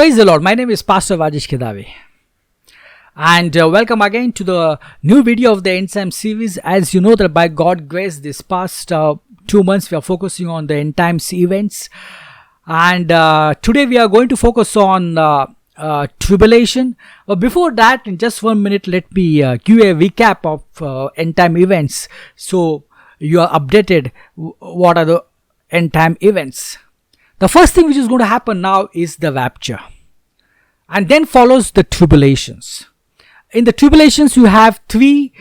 Praise the Lord. My name is Pastor Rajesh Kedavi. And welcome again to the new video of the End Time series. As you know that by God's grace, this past 2 months we are focusing on the End Times events. And today we are going to focus on tribulation. But before that, in just 1 minute, let me give a recap of End Time events. So you are updated what are the End Time events. The first thing which is going to happen now is the rapture. And then follows the tribulations. In the tribulations, you have 3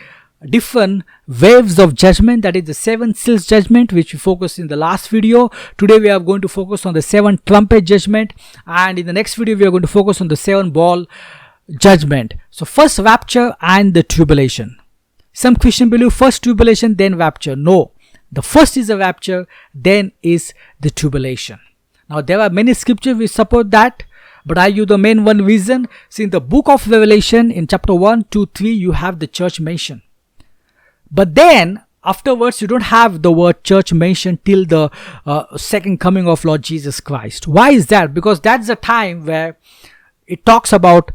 different waves of judgment. That is the 7 seals judgment, which we focused in the last video. Today we are going to focus on the 7 trumpet judgment. And in the next video, we are going to focus on the 7 ball judgment. So first rapture and the tribulation. Some Christians believe first tribulation, then rapture. No. The first is the rapture, then is the tribulation. Now there are many scriptures which support that. But I give the main one reason. See, in the book of Revelation, in chapter 1, 2, 3, you have the church mentioned. But then, afterwards, you don't have the word church mentioned till the second coming of Lord Jesus Christ. Why is that? Because that's the time where it talks about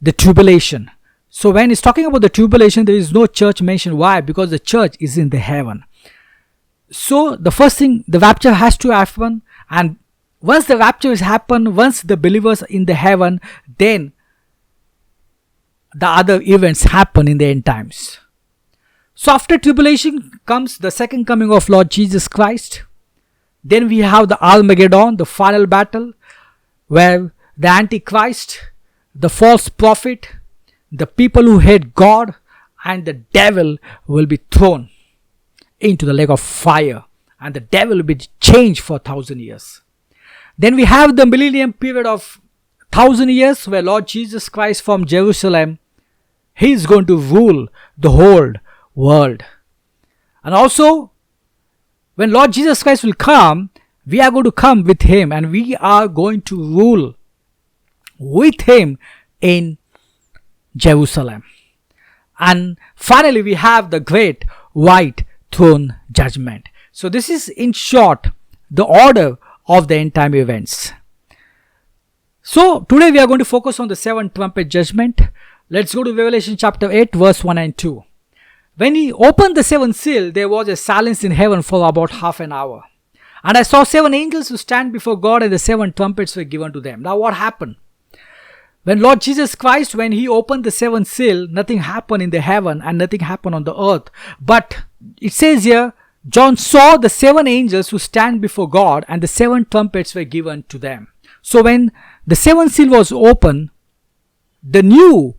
the tribulation. So when it's talking about the tribulation, there is no church mentioned. Why? Because the church is in the heaven. So the first thing, the rapture has to happen, and once the rapture has happened, once the believers are in the heaven, then the other events happen in the end times. So after tribulation comes the second coming of Lord Jesus Christ. Then we have the Armageddon, the final battle, where the Antichrist, the false prophet, the people who hate God, and the devil will be thrown into the lake of fire. And the devil will be changed for 1,000 years. Then we have the millennium period of 1,000 years where Lord Jesus Christ from Jerusalem, He is going to rule the whole world. And also, when Lord Jesus Christ will come, we are going to come with Him and we are going to rule with Him in Jerusalem. And finally, we have the great white throne judgment. So this is in short the order of the end time events. So today we are going to focus on the 7 trumpet judgment. Let's go to Revelation chapter 8 verse 1 and 2. When He opened the 7th seal, there was a silence in heaven for about half an hour. And I saw 7 angels who stand before God, and the 7 trumpets were given to them. Now what happened? When Lord Jesus Christ, when He opened the 7th seal, nothing happened in the heaven and nothing happened on the earth. But it says here, John saw the 7 angels who stand before God, and the 7 trumpets were given to them. So when the 7th seal was opened, the new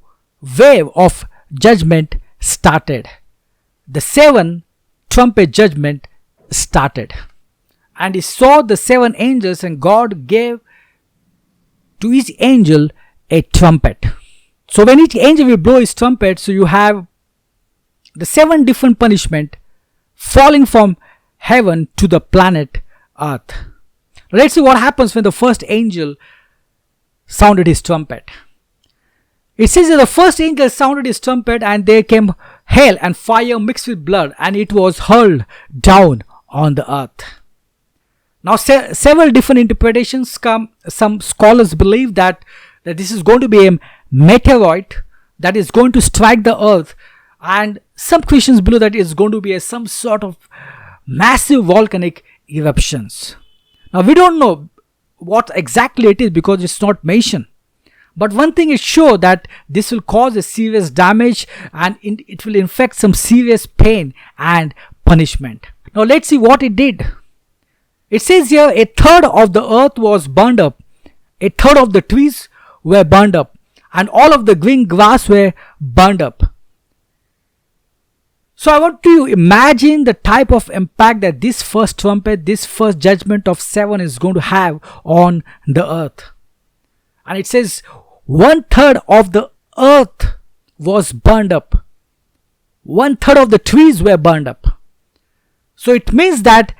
wave of judgment started. The 7 trumpet judgment started. And he saw the 7 angels, and God gave to each angel a trumpet. So when each angel will blow his trumpet, so you have the 7 different punishment falling from heaven to the planet earth. Let's see what happens when the first angel sounded his trumpet. It says that the first angel sounded his trumpet, and there came hail and fire mixed with blood, and it was hurled down on the earth. Now several different interpretations come. Some scholars believe that this is going to be a meteorite that is going to strike the earth. And some Christians believe that it's going to be some sort of massive volcanic eruptions. Now we don't know what exactly it is because it's not mentioned. But one thing is sure, that this will cause a serious damage and it will inflict some serious pain and punishment. Now let's see what it did. It says here, a third of the earth was burned up. A third of the trees were burned up. And all of the green grass were burned up. So I want to imagine the type of impact that this first trumpet, this first judgment of 7 is going to have on the earth. And it says 1/3 of the earth was burned up. 1/3 of the trees were burned up. So it means that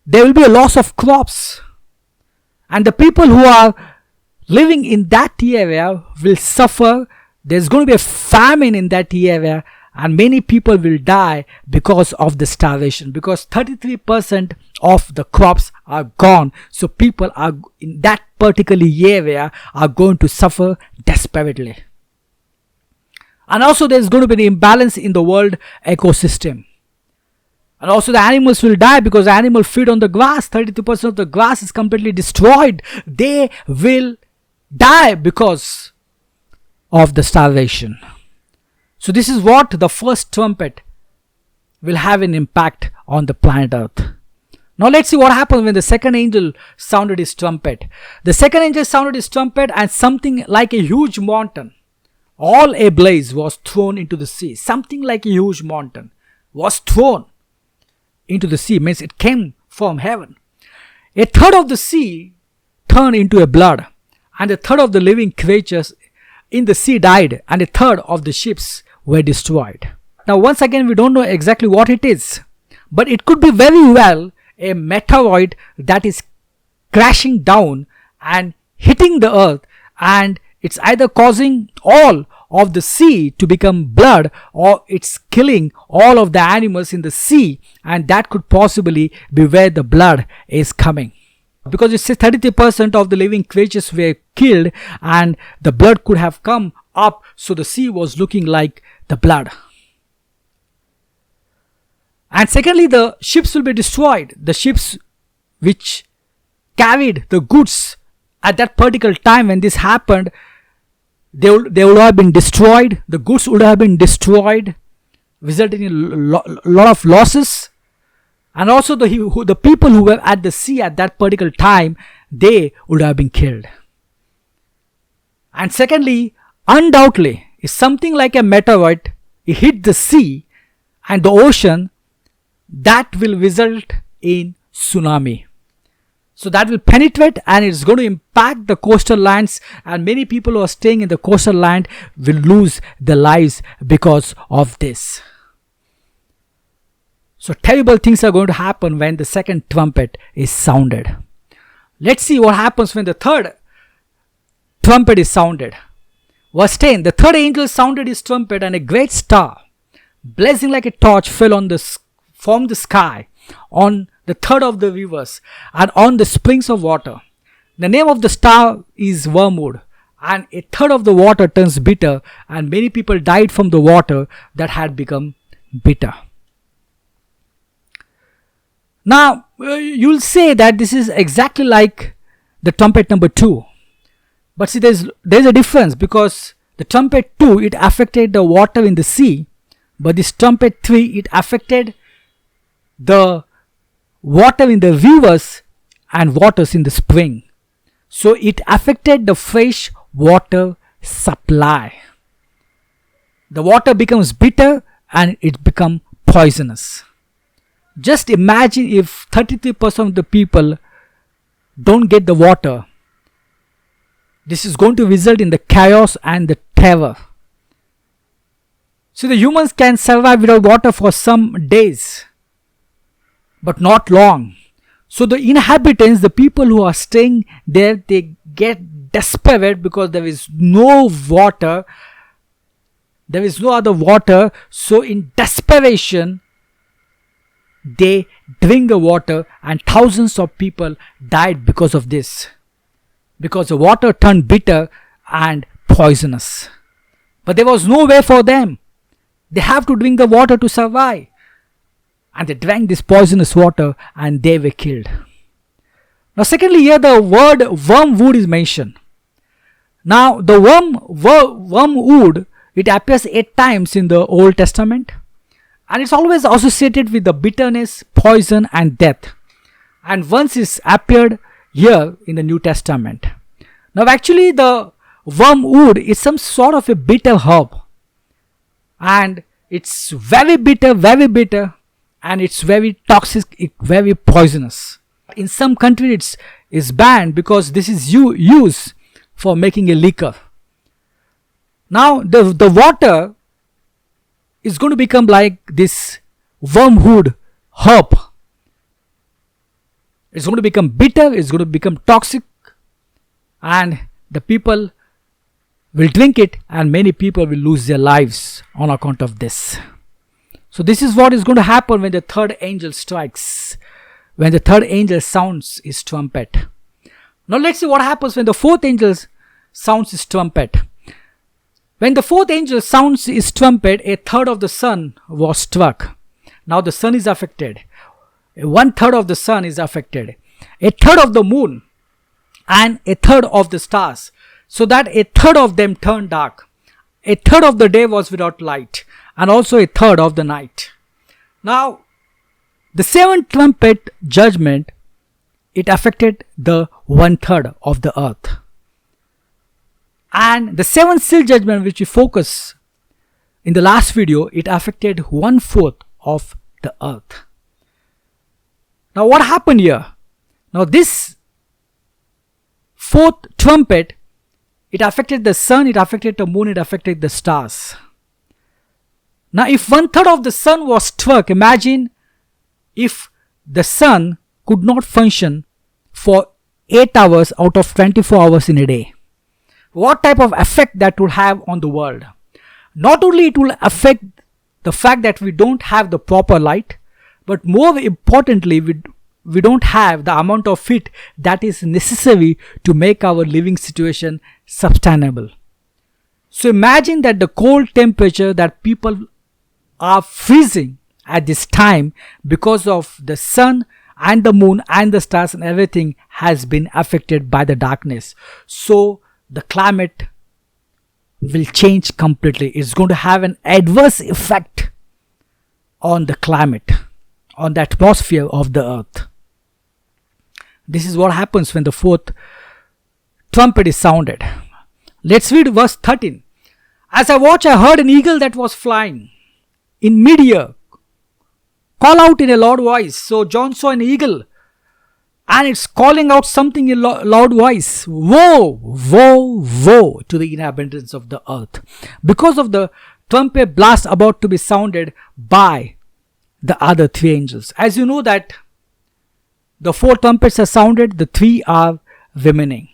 there will be a loss of crops. And the people who are living in that area will suffer. There's going to be a famine in that area. And many people will die because of the starvation. Because 33% of the crops are gone. So people are in that particular area are going to suffer desperately. And also there's going to be an imbalance in the world ecosystem. And also the animals will die because the animals feed on the grass. 32% of the grass is completely destroyed. They will die because of the starvation. So this is what the first trumpet will have an impact on the planet Earth. Now let's see what happens when the second angel sounded his trumpet. The second angel sounded his trumpet, and something like a huge mountain, all ablaze, was thrown into the sea. Something like a huge mountain was thrown into the sea, means it came from heaven. A third of the sea turned into a blood, and a third of the living creatures in the sea died, and a third of the ships were destroyed. Now once again, we don't know exactly what it is, but it could be very well a meteoroid that is crashing down and hitting the earth, and it's either causing all of the sea to become blood, or it's killing all of the animals in the sea, and that could possibly be where the blood is coming. Because it says 33% of the living creatures were killed, and the blood could have come up, so the sea was looking like the blood. And secondly, the ships will be destroyed. The ships which carried the goods at that particular time when this happened, they would have been destroyed. The goods would have been destroyed, resulting in a lot of losses. And also the people who were at the sea at that particular time, they would have been killed. And secondly, undoubtedly, if something like a meteorite hit the sea and the ocean, that will result in tsunami. So that will penetrate, and it's going to impact the coastal lands, and many people who are staying in the coastal land will lose their lives because of this. So terrible things are going to happen when the second trumpet is sounded. Let's see what happens when the third trumpet is sounded. Verse 10, the third angel sounded his trumpet, and a great star, blazing like a torch, fell from the sky on the third of the rivers and on the springs of water. The name of the star is wormwood, and a third of the water turns bitter, and many people died from the water that had become bitter. Now you'll say that this is exactly like the trumpet number 2, but see, there's a difference, because the trumpet 2, it affected the water in the sea, but this trumpet 3, it affected the water in the rivers and waters in the spring. So it affected the fresh water supply. The water becomes bitter and it becomes poisonous. Just imagine if 33% of the people don't get the water. This is going to result in the chaos and the terror. So the humans can survive without water for some days, but not long. So the inhabitants, the people who are staying there, they get desperate because there is no water. There is no other water. So in desperation, they drink the water, and thousands of people died because of this. Because the water turned bitter and poisonous. But there was no way for them. They have to drink the water to survive. And they drank this poisonous water, and they were killed. Now secondly, here the word wormwood is mentioned. Now the wormwood, it appears 8 times in the Old Testament, and it's always associated with the bitterness, poison and death. And once it's appeared here in the New Testament. Now actually the wormwood is some sort of a bitter herb, and it's very bitter, and it's very toxic, very poisonous. In some countries it's banned because this is used for making a liquor. Now the water is going to become like this wormwood herb. It's going to become bitter, it's going to become toxic, and the people will drink it, and many people will lose their lives on account of this. So this is what is going to happen when the third angel strikes. when the third angel sounds his trumpet. Now let's see what happens when the fourth angel sounds his trumpet. When the fourth angel sounds his trumpet, a third of the sun was struck. Now the sun is affected. 1/3 of the sun is affected. A third of the moon and a third of the stars, so that a third of them turned dark. A third of the day was without light, and also a third of the night. Now, the seventh trumpet judgment, it affected the 1/3 of the earth. And the seventh seal judgment, which we focus in the last video, it affected 1/4 of the earth. Now what happened here? Now this fourth trumpet, it affected the sun, it affected the moon, it affected the stars. Now if 1/3 of the sun was struck, imagine if the sun could not function for 8 hours out of 24 hours in a day. What type of effect that would have on the world? Not only it will affect the fact that we don't have the proper light, but more importantly, we don't have the amount of heat that is necessary to make our living situation sustainable. So imagine that the cold temperature that people are freezing at this time because of the sun and the moon and the stars and everything has been affected by the darkness. So the climate will change completely. It's going to have an adverse effect on the climate, on the atmosphere of the earth. This is what happens when the fourth trumpet is sounded. Let's read verse 13. As I watched, I heard an eagle that was flying in midair call out in a loud voice. So John saw an eagle and it's calling out something in loud voice. Woe, woe, woe to the inhabitants of the earth, because of the trumpet blast about to be sounded by the other three angels. As you know that the 4 trumpets are sounded, the 3 are remaining.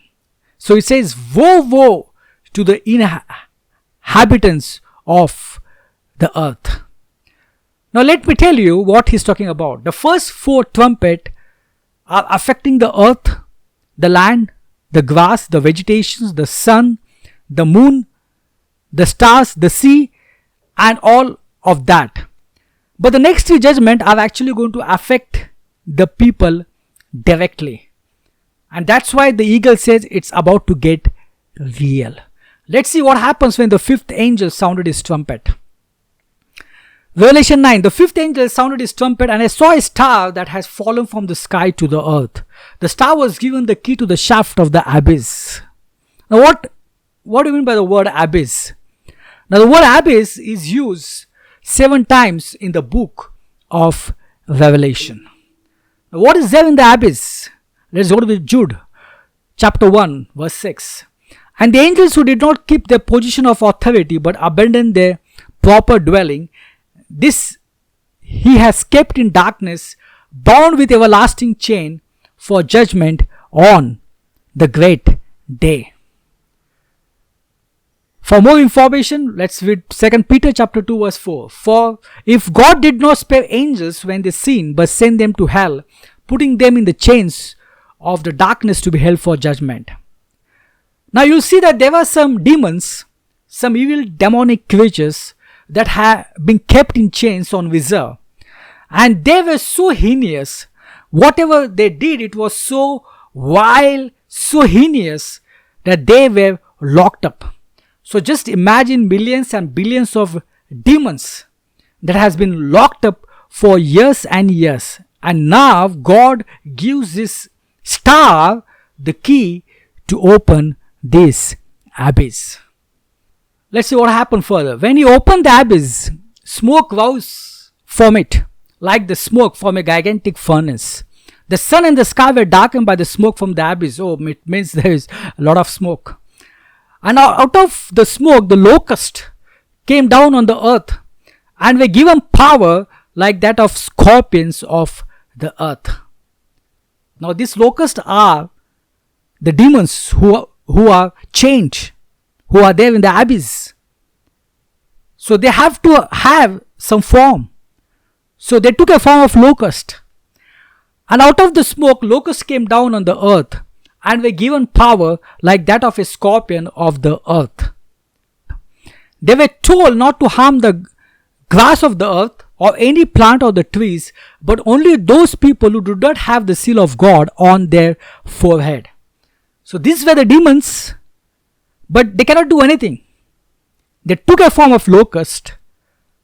So it says, woe, woe to the inhabitants of the earth. Now let me tell you what he's talking about. The first 4 trumpets are affecting the earth, the land, the grass, the vegetation, the sun, the moon, the stars, the sea, and all of that. But the next 3 judgments are actually going to affect the people directly. And that's why the eagle says it's about to get real. Let's see what happens when the 5th angel sounded his trumpet. Revelation 9, the 5th angel sounded his trumpet, and I saw a star that has fallen from the sky to the earth. The star was given the key to the shaft of the abyss. Now what do you mean by the word abyss? Now the word abyss is used 7 times in the book of Revelation. Now what is there in the abyss? Let's go to Jude chapter 1 verse 6. And the angels who did not keep their position of authority but abandoned their proper dwelling, this he has kept in darkness, bound with everlasting chain for judgment on the great day. For more information, let's read 2 Peter chapter 2 verse 4. For if God did not spare angels when they sinned, but sent them to hell, putting them in the chains of the darkness to be held for judgment. Now you'll see that there were some demons, some evil demonic creatures that have been kept in chains on reserve, and they were so heinous. Whatever they did, it was so vile, so heinous that they were locked up. So just imagine millions and billions of demons that has been locked up for years and years, and now God gives this star the key to open this abyss. Let's see what happened further. When he opened the abyss, smoke rose from it like the smoke from a gigantic furnace. The sun and the sky were darkened by the smoke from the abyss. Oh, it means there is a lot of smoke. And out of the smoke, the locust came down on the earth and were given power like that of scorpions of the earth. Now these locusts are the demons who are chained, who are there in the abyss. So they have to have some form. So they took a form of locust. And out of the smoke, locusts came down on the earth and were given power like that of a scorpion of the earth. They were told not to harm the grass of the earth or any plant of the trees, but only those people who do not have the seal of God on their forehead. So these were the demons, but they cannot do anything. They took a form of locust,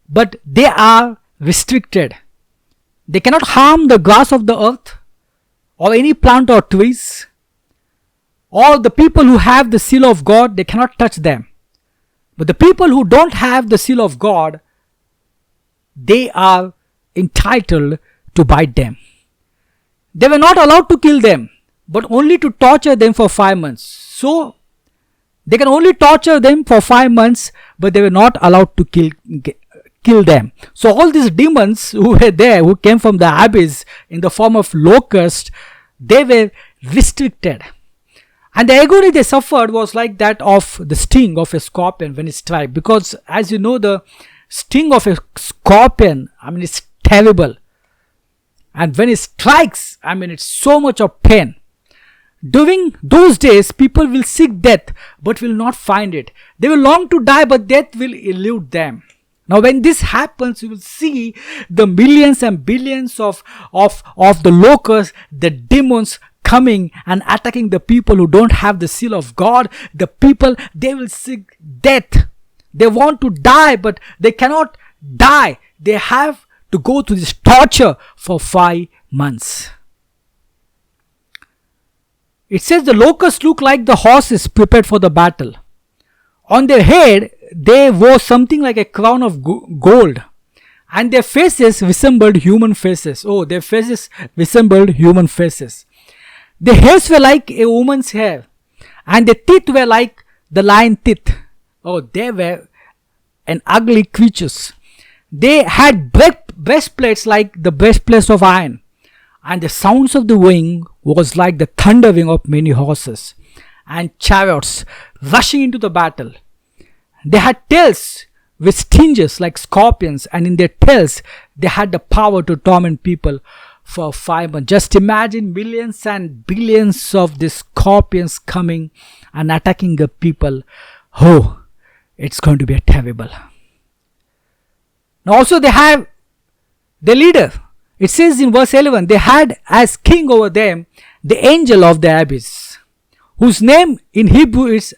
but they are restricted. They cannot harm the grass of the earth or any plant or trees. All the people who have the seal of God, they cannot touch them. But the people who don't have the seal of God, they are entitled to bite them. They were not allowed to kill them, but only to torture them for 5 months. So, they can only torture them for 5 months, but they were not allowed to kill them. So, all these demons who were there, who came from the abyss in the form of locust, they were restricted. And the agony they suffered was like that of the sting of a scorpion when it strikes. Because as you know, the sting of a scorpion, it's terrible. And when it strikes, it's so much of pain. During those days, people will seek death, but will not find it. They will long to die, but death will elude them. Now, when this happens, you will see the millions and billions of the locusts, the demons coming and attacking the people who don't have the seal of God. The people, they will seek death. They want to die, but they cannot die. They have to go through this torture for 5 months. It says the locusts look like the horses prepared for the battle. On their head, they wore something like a crown of gold. And their faces resembled human faces. Oh, their faces resembled human faces. Their hairs were like a woman's hair. And their teeth were like the lion teeth. Oh, they were an ugly creatures. They had breastplates like the breastplates of iron. And the sounds of the wing was like the thundering of many horses and chariots rushing into the battle. They had tails with stinges like scorpions, and in their tails they had the power to torment people for 5 months. Just imagine millions and billions of these scorpions coming and attacking the people. Oh, it's going to be terrible. Now also they have the leader. It says in verse 11, they had as king over them the angel of the abyss, whose name in Hebrew is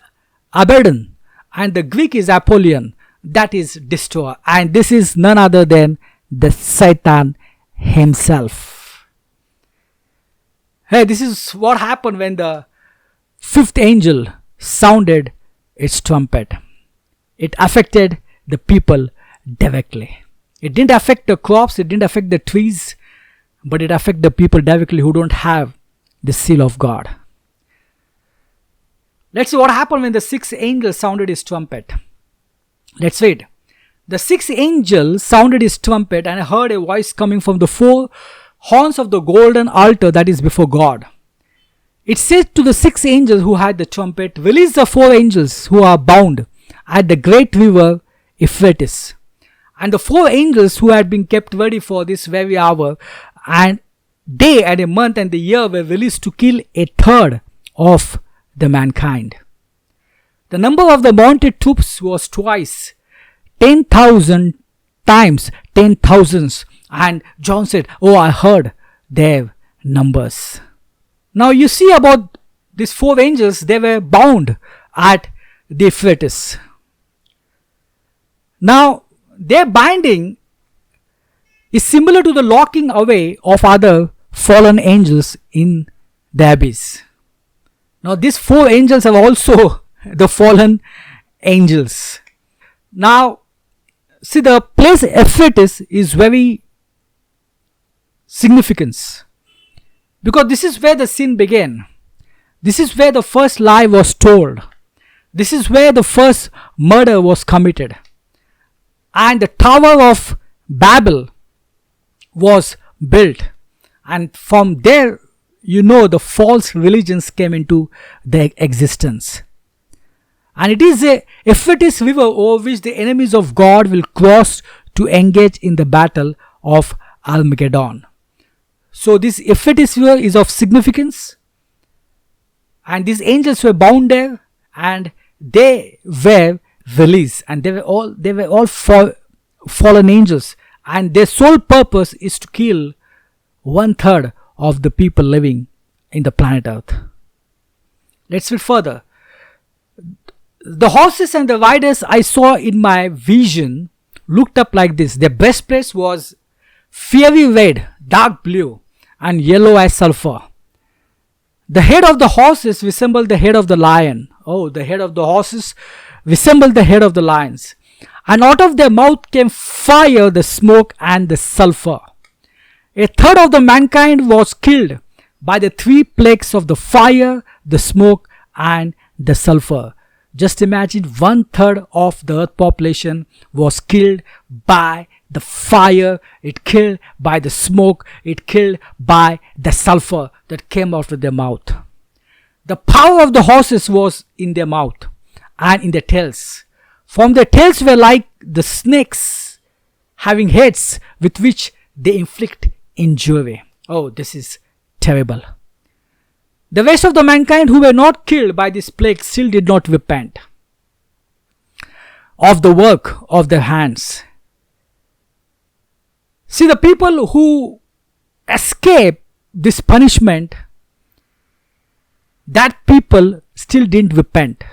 Abaddon, and the Greek is Apollyon, that is destroyer. And this is none other than the Satan himself. Hey, this is what happened when the 5th angel sounded its trumpet. It affected the people directly. It didn't affect the crops, it didn't affect the trees, but it affected the people directly who don't have the seal of God. Let's see what happened when the 6th angel sounded his trumpet. Let's read. The 6th angel sounded his trumpet, and I heard a voice coming from the 4 horns of the golden altar that is before God. It said to the 6 angels who had the trumpet, release the 4 angels who are bound at the great river Euphrates. And the 4 angels who had been kept ready for this very hour and day and a month and the year were released to kill 1/3 of the mankind. The number of the mounted troops was twice 10,000 times 10,000s. And John said, oh, I heard their numbers. Now you see about these 4 angels, they were bound at the Euphrates. Now, their binding is similar to the locking away of other fallen angels in the abyss. Now, these 4 angels are also the fallen angels. Now, see, the place Euphrates is very significant because this is where the sin began. This is where the first lie was told. This is where the first murder was committed. And the Tower of Babel was built. And from there, the false religions came into their existence. And it is a Euphrates river over which the enemies of God will cross to engage in the battle of Armageddon. So this Euphrates River is of significance, and these angels were bound there, and they were released, and they were all fallen angels, and their sole purpose is to kill 1/3 of the people living in the planet Earth. Let's read further. The horses and the riders I saw in my vision looked up like this. Their breastplates was fiery red, dark blue, and yellow as sulfur. The head of the horses resembled the head of the lion. Oh, the head of the horses resembled the head of the lions. And out of their mouth came fire, the smoke, and the sulfur. 1/3 of the mankind was killed by the 3 plagues of the fire, the smoke, and the sulfur. Just imagine 1/3 of the earth population was killed by the fire, it killed by the smoke, it killed by the sulfur that came out of their mouth. The power of the horses was in their mouth and in their tails. From their tails were like the snakes, having heads with which they inflict injury. Oh, this is terrible. The rest of the mankind who were not killed by this plague still did not repent of the work of their hands. See, the people who escape this punishment, that people still didn't repent.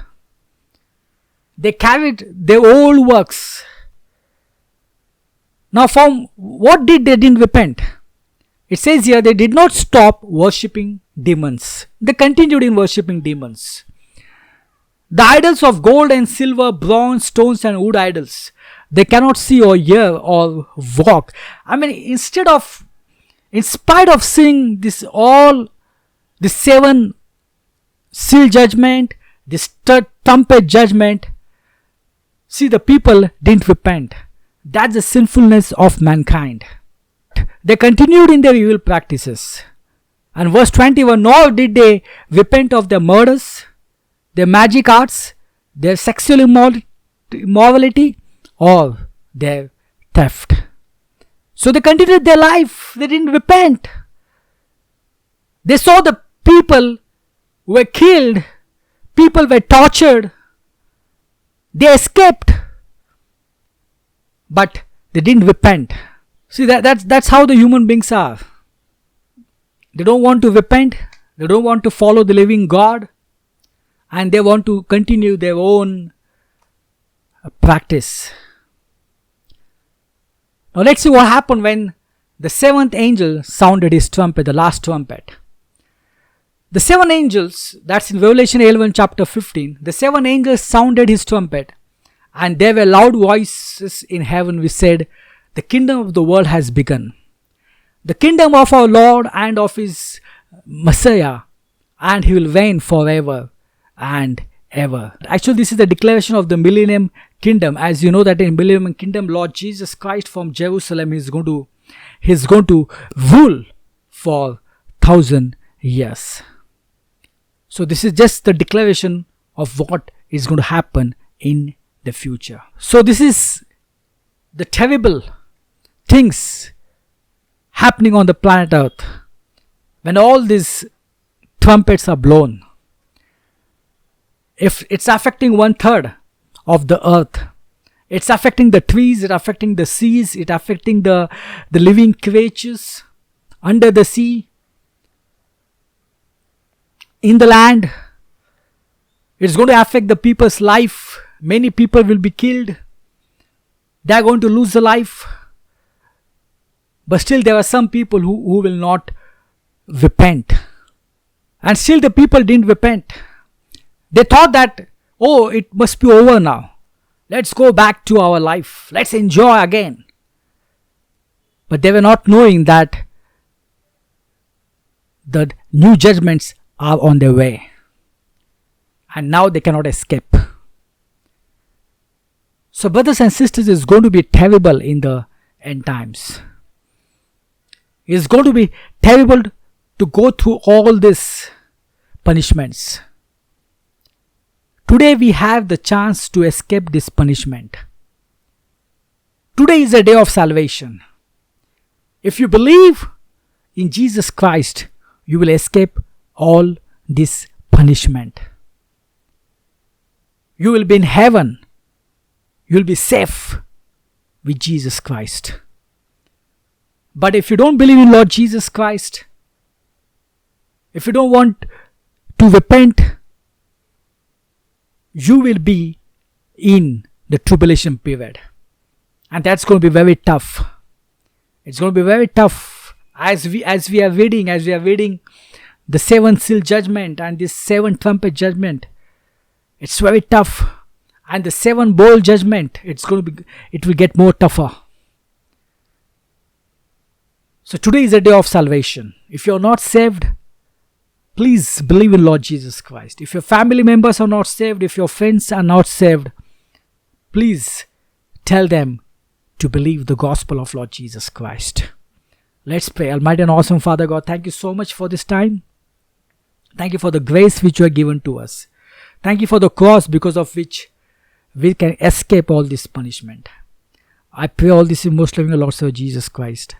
They carried their old works. Now, from what they didn't repent? It says here they did not stop worshipping demons. They continued in worshipping demons. The idols of gold and silver, bronze, stones, and wood idols. They cannot see or hear or walk. I mean, in spite of seeing this 7 seal judgment, this trumpet judgment, see, the people didn't repent. That's the sinfulness of mankind. They continued in their evil practices. And verse 21, nor did they repent of their murders, their magic arts, their sexual immorality, or their theft. So they continued their life. They didn't repent. They saw the people were killed, people were tortured, they escaped, but they didn't repent. See, that's how the human beings are. They don't want to repent, they don't want to follow the living God, and they want to continue their own practice. Now let's see what happened when the 7th angel sounded his trumpet, the last trumpet. The 7 angels, that's in Revelation 11 chapter 15, the 7 angels sounded his trumpet, and there were loud voices in heaven which said, the kingdom of the world has begun. The kingdom of our Lord and of his Messiah, and he will reign forever and ever. Actually, this is the declaration of the millennium kingdom. As you know that in millennium kingdom, Lord Jesus Christ from Jerusalem is going to rule for 1,000 years. So this is just the declaration of what is going to happen in the future. So this is the terrible things happening on the planet Earth when all these trumpets are blown. If it's affecting 1/3 of the earth, it's affecting the trees, it's affecting the seas, it's affecting the living creatures under the sea, in the land. It's going to affect the people's life. Many people will be killed. They are going to lose their life. But still there are some people who will not repent. And still the people didn't repent. They thought that, oh, it must be over now. Let's go back to our life. Let's enjoy again. But they were not knowing that the new judgments are on their way. And now they cannot escape. So brothers and sisters, it's going to be terrible in the end times. It's going to be terrible to go through all these punishments. Today we have the chance to escape this punishment. Today is a day of salvation. If you believe, in Jesus Christ, you will escape all this punishment. You will be in heaven. You will be safe with Jesus Christ. But if you don't believe in Lord Jesus Christ, if you don't want to repent, you will be in the tribulation period. And that's going to be very tough. It's going to be very tough as we are reading the 7th seal judgment and this 7th trumpet judgment. It's very tough. And the 7th bowl judgment, it will get more tougher. So today is a day of salvation. If you're not saved, please believe in Lord Jesus Christ. If your family members are not saved, if your friends are not saved, please tell them to believe the gospel of Lord Jesus Christ. Let's pray. Almighty and awesome Father God, thank you so much for this time. Thank you for the grace which you have given to us. Thank you for the cross because of which we can escape all this punishment. I pray all this in most loving Lord Sir Jesus Christ.